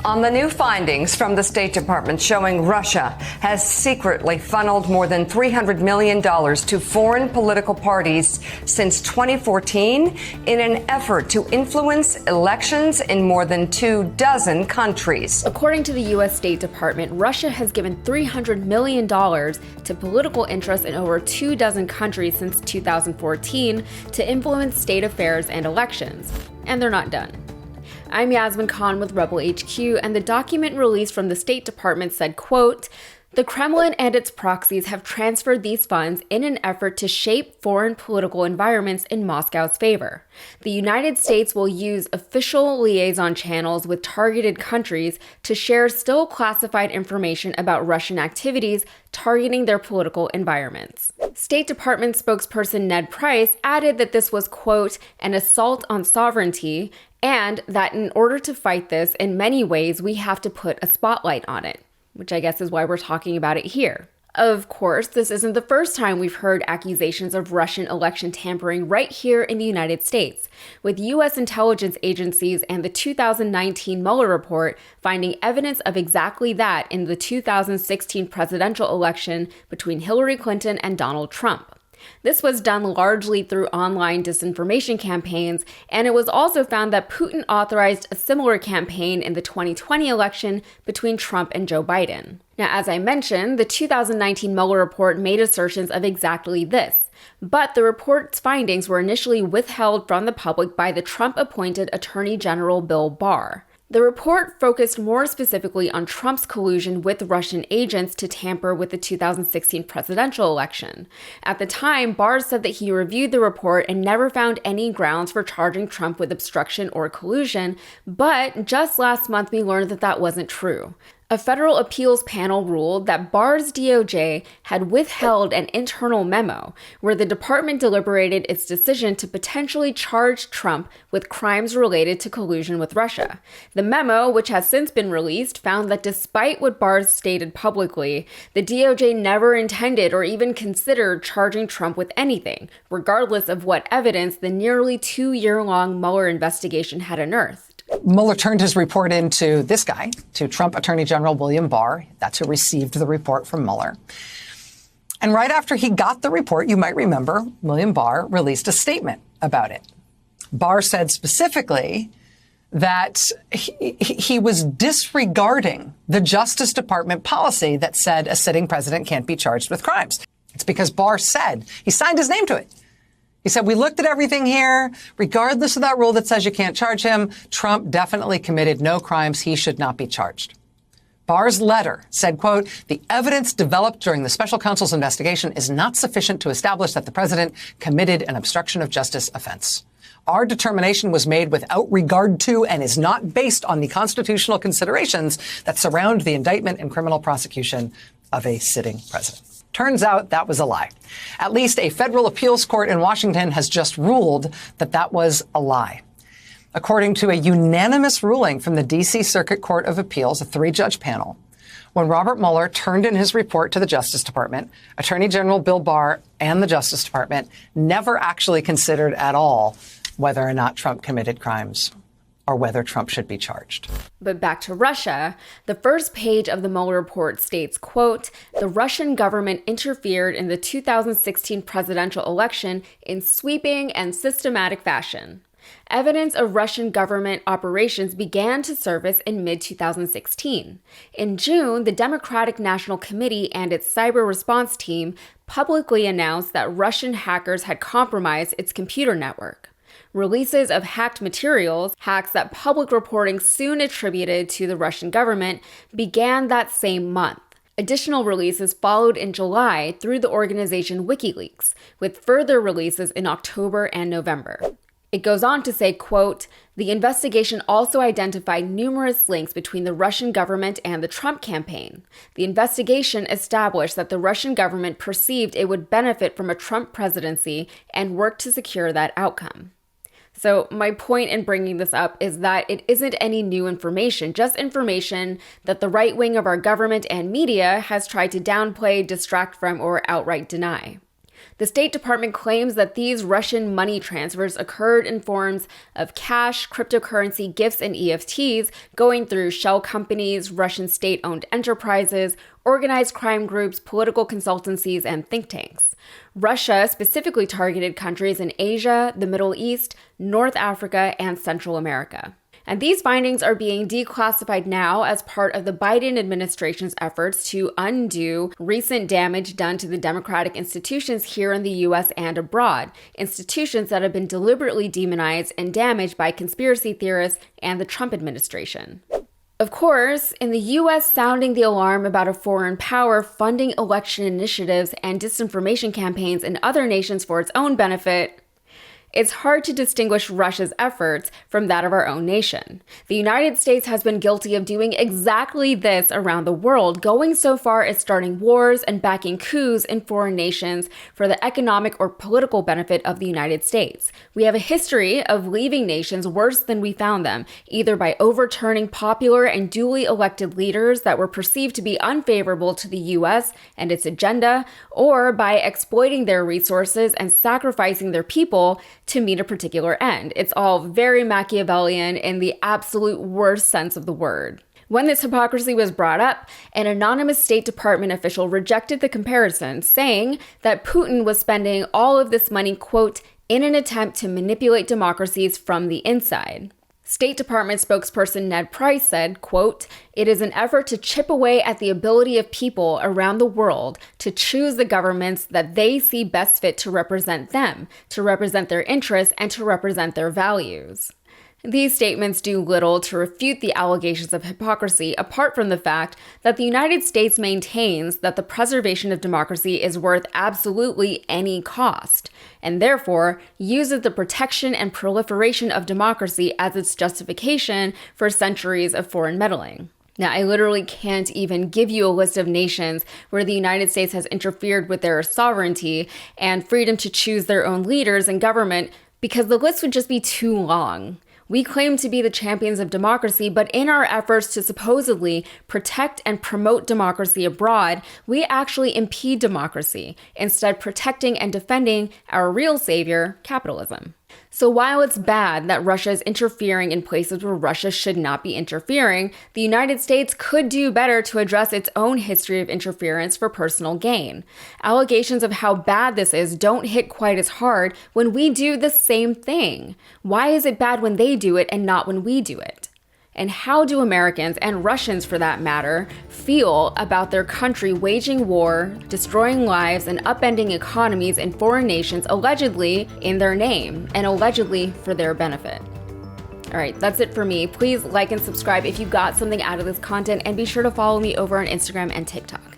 On the new findings from the State Department showing Russia has secretly funneled more than $300 million to foreign political parties since 2014 in an effort to influence elections in more than 24 countries. According to the U.S. State Department, Russia has given $300 million to political interests in over 24 countries since 2014 to influence state affairs and elections. And they're not done. I'm Yasmin Khan with Rebel HQ, and the document released from the State Department said, quote, "The Kremlin and its proxies have transferred these funds in an effort to shape foreign political environments in Moscow's favor. The United States will use official liaison channels with targeted countries to share still classified information about Russian activities targeting their political environments." State Department spokesperson Ned Price added that this was, quote, "an assault on sovereignty," and that in order to fight this, in many ways, we have to put a spotlight on it, which I guess is why we're talking about it here. Of course, this isn't the first time we've heard accusations of Russian election tampering right here in the United States, with U.S. intelligence agencies and the 2019 Mueller report finding evidence of exactly that in the 2016 presidential election between Hillary Clinton and Donald Trump. This was done largely through online disinformation campaigns, and it was also found that Putin authorized a similar campaign in the 2020 election between Trump and Joe Biden. Now, as I mentioned, the 2019 Mueller report made assertions of exactly this, but the report's findings were initially withheld from the public by the Trump-appointed Attorney General Bill Barr. The report focused more specifically on Trump's collusion with Russian agents to tamper with the 2016 presidential election. At the time, Barr said that he reviewed the report and never found any grounds for charging Trump with obstruction or collusion, but just last month we learned that that wasn't true. A federal appeals panel ruled that Barr's DOJ had withheld an internal memo where the department deliberated its decision to potentially charge Trump with crimes related to collusion with Russia. The memo, which has since been released, found that despite what Barr stated publicly, the DOJ never intended or even considered charging Trump with anything, regardless of what evidence the nearly 2-year-long Mueller investigation had unearthed. Mueller turned his report into this guy, to Trump Attorney General William Barr. That's who received the report from Mueller. And right after he got the report, you might remember, William Barr released a statement about it. Barr said specifically that he was disregarding the Justice Department policy that said a sitting president can't be charged with crimes. It's because Barr said, he signed his name to it. He said, we looked at everything here. Regardless of that rule that says you can't charge him, Trump definitely committed no crimes. He should not be charged. Barr's letter said, quote, "The evidence developed during the special counsel's investigation is not sufficient to establish that the president committed an obstruction of justice offense. Our determination was made without regard to and is not based on the constitutional considerations that surround the indictment and criminal prosecution of a sitting president." Turns out that was a lie. At least a federal appeals court in Washington has just ruled that that was a lie. According to a unanimous ruling from the D.C. Circuit Court of Appeals, a 3-judge panel, when Robert Mueller turned in his report to the Justice Department, Attorney General Bill Barr and the Justice Department never actually considered at all whether or not Trump committed crimes or whether Trump should be charged. But back to Russia, the first page of the Mueller report states, quote, "The Russian government interfered in the 2016 presidential election in sweeping and systematic fashion. Evidence of Russian government operations began to surface in mid-2016. In June, the Democratic National Committee and its cyber response team publicly announced that Russian hackers had compromised its computer network. Releases of hacked materials, hacks that public reporting soon attributed to the Russian government, began that same month. Additional releases followed in July through the organization WikiLeaks, with further releases in October and November." It goes on to say, quote, "The investigation also identified numerous links between the Russian government and the Trump campaign. The investigation established that the Russian government perceived it would benefit from a Trump presidency and worked to secure that outcome." So my point in bringing this up is that it isn't any new information, just information that the right wing of our government and media has tried to downplay, distract from, or outright deny. The State Department claims that these Russian money transfers occurred in forms of cash, cryptocurrency, gifts, and EFTs going through shell companies, Russian state-owned enterprises, organized crime groups, political consultancies, and think tanks. Russia specifically targeted countries in Asia, the Middle East, North Africa, and Central America. And these findings are being declassified now as part of the Biden administration's efforts to undo recent damage done to the democratic institutions here in the US and abroad, institutions that have been deliberately demonized and damaged by conspiracy theorists and the Trump administration. Of course, in the US sounding the alarm about a foreign power funding election initiatives and disinformation campaigns in other nations for its own benefit, it's hard to distinguish Russia's efforts from that of our own nation. The United States has been guilty of doing exactly this around the world, going so far as starting wars and backing coups in foreign nations for the economic or political benefit of the United States. We have a history of leaving nations worse than we found them, either by overturning popular and duly elected leaders that were perceived to be unfavorable to the US and its agenda, or by exploiting their resources and sacrificing their people to meet a particular end. It's all very Machiavellian in the absolute worst sense of the word. When this hypocrisy was brought up, an anonymous State Department official rejected the comparison, saying that Putin was spending all of this money, quote, in an attempt to manipulate democracies from the inside. State Department spokesperson Ned Price said, quote, "It is an effort to chip away at the ability of people around the world to choose the governments that they see best fit to represent them, to represent their interests, and to represent their values." These statements do little to refute the allegations of hypocrisy, apart from the fact that the United States maintains that the preservation of democracy is worth absolutely any cost, and therefore uses the protection and proliferation of democracy as its justification for centuries of foreign meddling. Now, I literally can't even give you a list of nations where the United States has interfered with their sovereignty and freedom to choose their own leaders and government, because the list would just be too long. We claim to be the champions of democracy, but in our efforts to supposedly protect and promote democracy abroad, we actually impede democracy, instead protecting and defending our real savior, capitalism. So while it's bad that Russia is interfering in places where Russia should not be interfering, the United States could do better to address its own history of interference for personal gain. Allegations of how bad this is don't hit quite as hard when we do the same thing. Why is it bad when they do it and not when we do it? And how do Americans, and Russians for that matter, feel about their country waging war, destroying lives, and upending economies in foreign nations allegedly in their name and allegedly for their benefit? All right, that's it for me. Please like and subscribe if you got something out of this content, and be sure to follow me over on Instagram and TikTok.